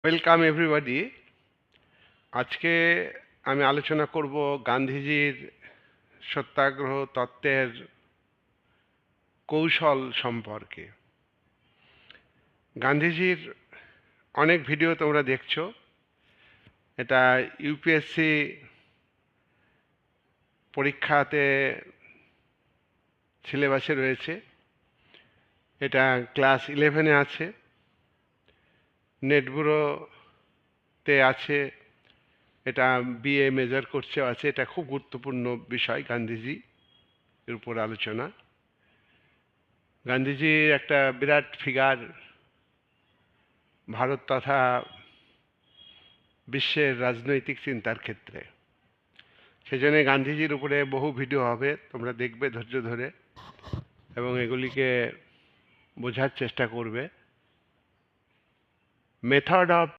Welcome everybody. আজকে আমি আলোচনা করব গান্ধীজির সত্যাগ্রহ তত্ত্বের কৌশল সম্পর্কে। গান্ধীজির অনেক ভিডিও তোমরা দেখছো। এটা ইউপিএসসি পরীক্ষাতে সিলেবাসে রয়েছে। এটা ক্লাস 11-এ আছে, নেট ব্যুরোতে আছে, এটা বিএ মেজর কোর্সেও আছে। এটা খুব গুরুত্বপূর্ণ বিষয়, গান্ধীজি এর উপর আলোচনা। গান্ধীজি একটা বিরাট ফিগার ভারত তথা বিশ্বের রাজনৈতিক চিন্তার ক্ষেত্রে। সেজন্য গান্ধীজির উপরে বহু ভিডিও হবে, তোমরা দেখবে ধৈর্য ধরে এবং এগুলিকে বোঝার চেষ্টা করবে। Method of